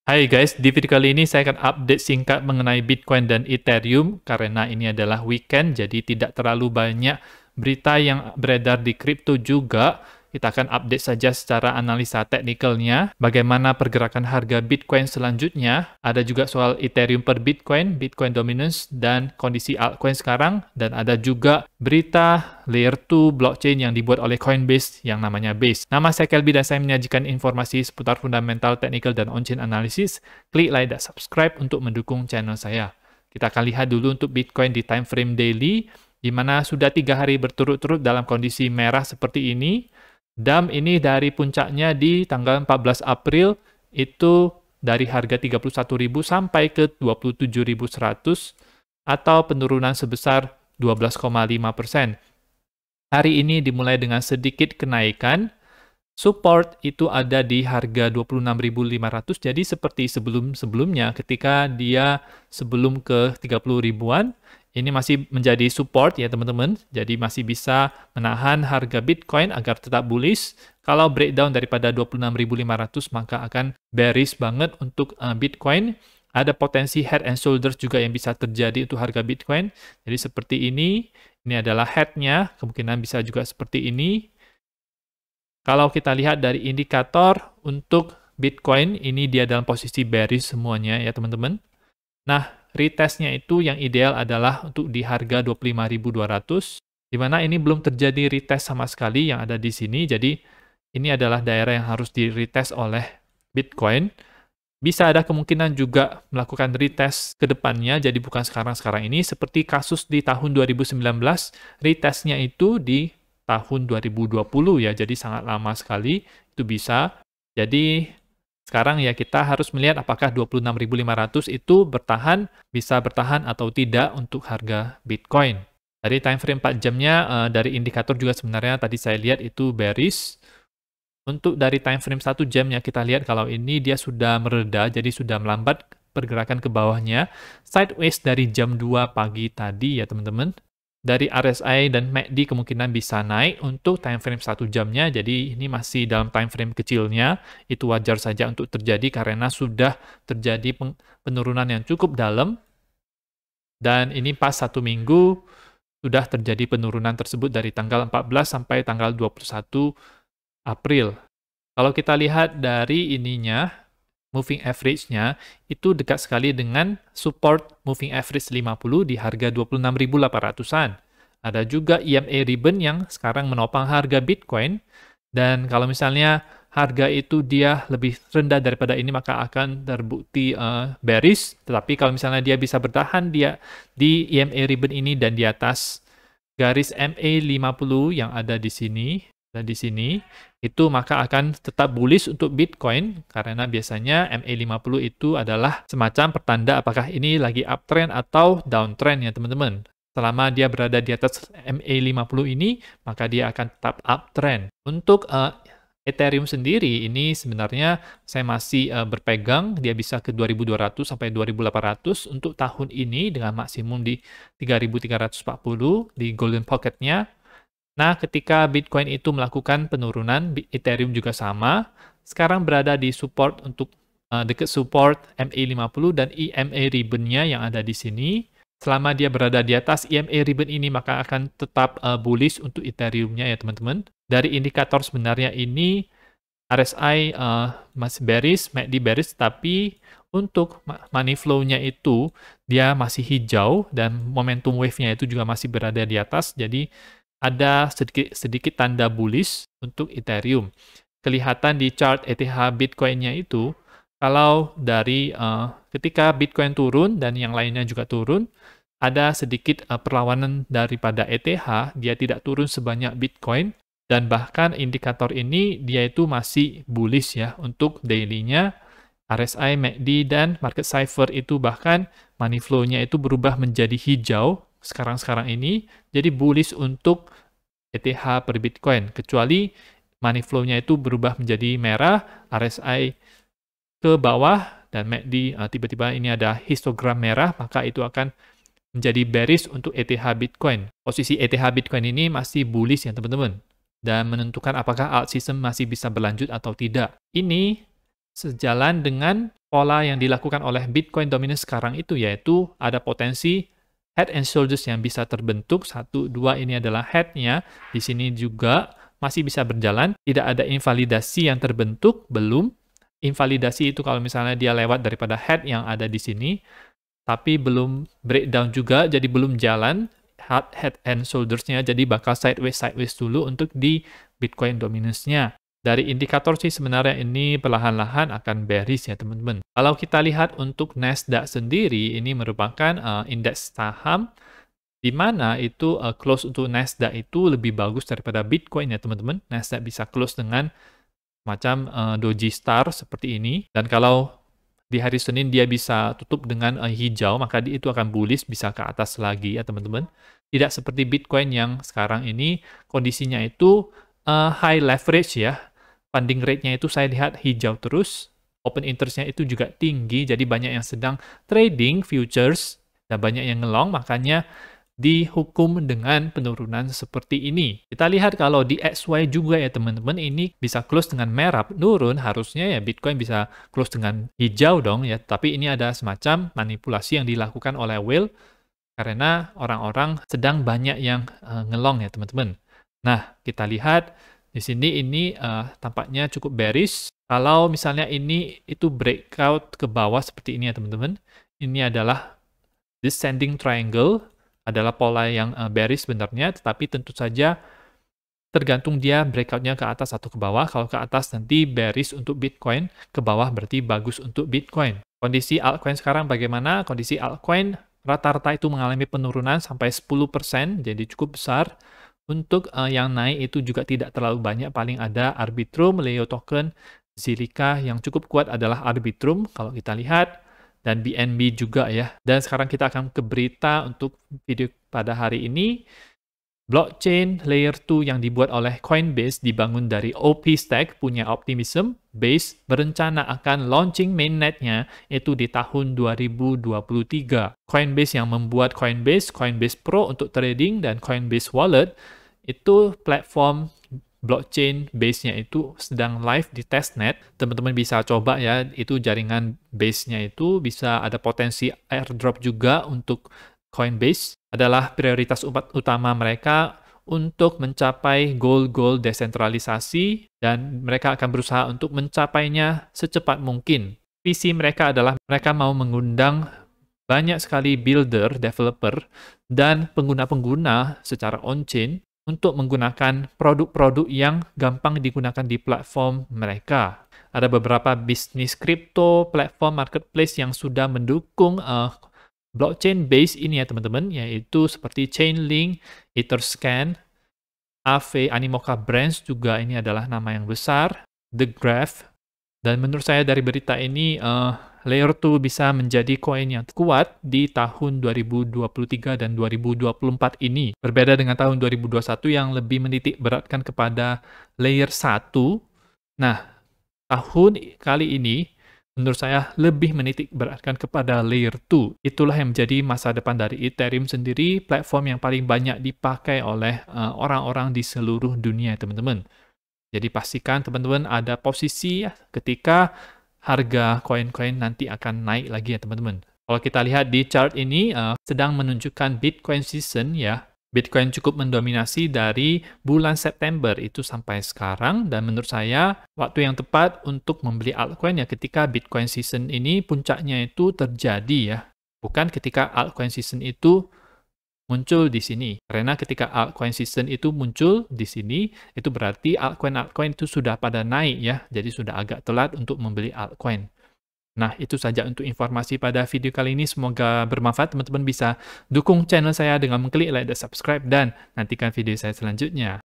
Hai guys, di video kali ini saya akan update singkat mengenai Bitcoin dan Ethereum karena ini adalah weekend, jadi tidak terlalu banyak berita yang beredar di kripto juga. Kita akan update saja secara analisa teknikalnya, bagaimana pergerakan harga Bitcoin selanjutnya, ada juga soal Ethereum per Bitcoin, Bitcoin dominance, dan kondisi altcoin sekarang, dan ada juga berita Layer 2 blockchain yang dibuat oleh Coinbase yang namanya Base. Nama saya Kelby dan saya menyajikan informasi seputar fundamental, technical, dan on-chain analysis. Klik like dan subscribe untuk mendukung channel saya. Kita akan lihat dulu untuk Bitcoin di time frame daily, di mana sudah 3 hari berturut-turut dalam kondisi merah seperti ini. Dump ini dari puncaknya di tanggal 14 April, itu dari harga 31.000 sampai ke 27.100 atau penurunan sebesar 12,5%. Hari ini dimulai dengan sedikit kenaikan. Support itu ada di harga 26.500, jadi seperti sebelum-sebelumnya ketika dia sebelum ke 30 ribuan, ini masih menjadi support ya teman-teman, jadi masih bisa menahan harga Bitcoin agar tetap bullish. Kalau breakdown daripada 26.500 maka akan bearish banget untuk Bitcoin. Ada potensi head and shoulders juga yang bisa terjadi untuk harga Bitcoin. Jadi seperti ini adalah head-nya, kemungkinan bisa juga seperti ini. Kalau kita lihat dari indikator untuk Bitcoin, ini dia dalam posisi bearish semuanya ya teman-teman. Nah, retestnya itu yang ideal adalah untuk di harga 25.200, di mana ini belum terjadi retest sama sekali yang ada di sini, jadi ini adalah daerah yang harus di retest oleh Bitcoin. Bisa ada kemungkinan juga melakukan retest ke depannya, jadi bukan sekarang-sekarang ini, seperti kasus di tahun 2019, retestnya itu di tahun 2020 ya, jadi sangat lama sekali itu bisa. Jadi sekarang ya kita harus melihat apakah 26.500 itu bisa bertahan atau tidak untuk harga Bitcoin. Dari time frame 4 jamnya, dari indikator juga sebenarnya tadi saya lihat itu bearish. Untuk dari time frame 1 jamnya kita lihat kalau ini dia sudah mereda, jadi sudah melambat pergerakan ke bawahnya. Sideways dari jam 2 pagi tadi ya teman-teman. Dari RSI dan MACD kemungkinan bisa naik untuk time frame 1 jamnya, jadi ini masih dalam time frame kecilnya, itu wajar saja untuk terjadi karena sudah terjadi penurunan yang cukup dalam, dan ini pas 1 minggu sudah terjadi penurunan tersebut dari tanggal 14 sampai tanggal 21 April. Kalau kita lihat dari ininya, moving average-nya, itu dekat sekali dengan support moving average 50 di harga 26.800-an. Ada juga EMA ribbon yang sekarang menopang harga Bitcoin, dan kalau misalnya harga itu dia lebih rendah daripada ini, maka akan terbukti bearish, tetapi kalau misalnya dia bisa bertahan dia di EMA ribbon ini dan di atas garis MA50 yang ada di sini, dan di sini, itu maka akan tetap bullish untuk Bitcoin, karena biasanya MA50 itu adalah semacam pertanda apakah ini lagi uptrend atau downtrend ya teman-teman. Selama dia berada di atas MA50 ini, maka dia akan tetap uptrend. Untuk Ethereum sendiri, ini sebenarnya saya masih berpegang, dia bisa ke 2.200 sampai 2.800 untuk tahun ini dengan maksimum di 3.340 di Golden Pocket-nya. Nah, ketika Bitcoin itu melakukan penurunan, Ethereum juga sama. Sekarang berada di support untuk dekat support MA50 dan EMA ribbon-nya yang ada di sini. Selama dia berada di atas EMA ribbon ini, maka akan tetap bullish untuk Ethereum-nya ya teman-teman. Dari indikator sebenarnya ini RSI masih bearish, MACD bearish, tapi untuk money flow-nya itu dia masih hijau dan momentum wave-nya itu juga masih berada di atas. Jadi ada sedikit tanda bullish untuk Ethereum. Kelihatan di chart ETH Bitcoin-nya itu, kalau dari ketika Bitcoin turun dan yang lainnya juga turun, ada sedikit perlawanan daripada ETH, dia tidak turun sebanyak Bitcoin, dan bahkan indikator ini dia itu masih bullish ya untuk daily-nya. RSI, MACD, dan market cipher itu bahkan money flow-nya itu berubah menjadi hijau sekarang ini, jadi bullish untuk ETH per Bitcoin, kecuali money flow-nya itu berubah menjadi merah, RSI ke bawah, dan MACD tiba-tiba ini ada histogram merah, maka itu akan menjadi bearish untuk ETH Bitcoin. Posisi ETH Bitcoin ini masih bullish ya teman-teman, dan menentukan apakah alt system masih bisa berlanjut atau tidak. Ini sejalan dengan pola yang dilakukan oleh Bitcoin dominance sekarang itu, yaitu ada potensi head and shoulders yang bisa terbentuk. 1, 2 ini adalah head-nya. Di sini juga masih bisa berjalan. Tidak ada invalidasi yang terbentuk, belum. Invalidasi itu kalau misalnya dia lewat daripada head yang ada di sini, tapi belum breakdown juga, jadi belum jalan head and shoulders-nya, jadi bakal sideways dulu untuk di Bitcoin dominance-nya. Dari indikator sih sebenarnya ini perlahan-lahan akan bearish ya teman-teman. Kalau kita lihat untuk Nasdaq sendiri, ini merupakan indeks saham di mana itu close untuk Nasdaq itu lebih bagus daripada Bitcoin ya teman-teman. Nasdaq bisa close dengan macam doji star seperti ini. Dan kalau di hari Senin dia bisa tutup dengan hijau, maka itu akan bullish, bisa ke atas lagi ya teman-teman. Tidak seperti Bitcoin yang sekarang ini kondisinya itu high leverage ya. Funding rate-nya itu saya lihat hijau terus, open interest-nya itu juga tinggi, jadi banyak yang sedang trading futures, dan banyak yang ngelong, makanya dihukum dengan penurunan seperti ini. Kita lihat kalau di XY juga ya teman-teman, ini bisa close dengan merah, nurun, harusnya ya Bitcoin bisa close dengan hijau dong ya, tapi ini ada semacam manipulasi yang dilakukan oleh whale, karena orang-orang sedang banyak yang ngelong ya teman-teman. Nah, kita lihat di sini ini tampaknya cukup bearish. Kalau misalnya ini itu breakout ke bawah seperti ini ya teman-teman. Ini adalah descending triangle, adalah pola yang bearish sebenarnya, tetapi tentu saja tergantung dia breakoutnya ke atas atau ke bawah. Kalau ke atas nanti bearish untuk Bitcoin, ke bawah berarti bagus untuk Bitcoin. Kondisi altcoin sekarang bagaimana? Kondisi altcoin rata-rata itu mengalami penurunan sampai 10%, jadi cukup besar. Untuk yang naik itu juga tidak terlalu banyak, paling ada Arbitrum, Leo Token, Zilliqa yang cukup kuat adalah Arbitrum kalau kita lihat, dan BNB juga ya. Dan sekarang kita akan ke berita untuk video pada hari ini. Blockchain Layer 2 yang dibuat oleh Coinbase dibangun dari OP-Stack, punya Optimism. Base berencana akan launching mainnet-nya itu di tahun 2023. Coinbase yang membuat Coinbase, Coinbase Pro untuk trading, dan Coinbase Wallet, itu platform blockchain base-nya itu sedang live di testnet. Teman-teman bisa coba ya, itu jaringan base-nya itu bisa ada potensi airdrop juga untuk Coinbase. Adalah prioritas utama mereka untuk mencapai goal-goal desentralisasi, dan mereka akan berusaha untuk mencapainya secepat mungkin. Visi mereka adalah mereka mau mengundang banyak sekali builder, developer, dan pengguna-pengguna secara on-chain untuk menggunakan produk-produk yang gampang digunakan di platform mereka. Ada beberapa bisnis kripto, platform marketplace yang sudah mendukung blockchain base ini ya teman-teman, yaitu seperti Chainlink, Etherscan, Aave, Animoca Brands juga ini adalah nama yang besar, The Graph. Dan menurut saya dari berita ini, Layer 2 bisa menjadi koin yang kuat di tahun 2023 dan 2024 ini. Berbeda dengan tahun 2021 yang lebih menitik beratkan kepada Layer 1. Nah, tahun kali ini menurut saya lebih menitik beratkan kepada Layer 2. Itulah yang menjadi masa depan dari Ethereum sendiri, platform yang paling banyak dipakai oleh orang-orang di seluruh dunia, teman-teman. Jadi pastikan teman-teman ada posisi ketika harga koin-koin nanti akan naik lagi ya teman-teman. Kalau kita lihat di chart ini sedang menunjukkan Bitcoin season ya. Bitcoin cukup mendominasi dari bulan September itu sampai sekarang, dan menurut saya waktu yang tepat untuk membeli altcoin ya ketika Bitcoin season ini puncaknya itu terjadi ya. Bukan ketika altcoin season itu muncul di sini. Karena ketika altcoin season itu muncul di sini, itu berarti altcoin itu sudah pada naik ya. Jadi sudah agak telat untuk membeli altcoin. Nah, itu saja untuk informasi pada video kali ini. Semoga bermanfaat. Teman-teman bisa dukung channel saya dengan mengklik like dan subscribe, dan nantikan video saya selanjutnya.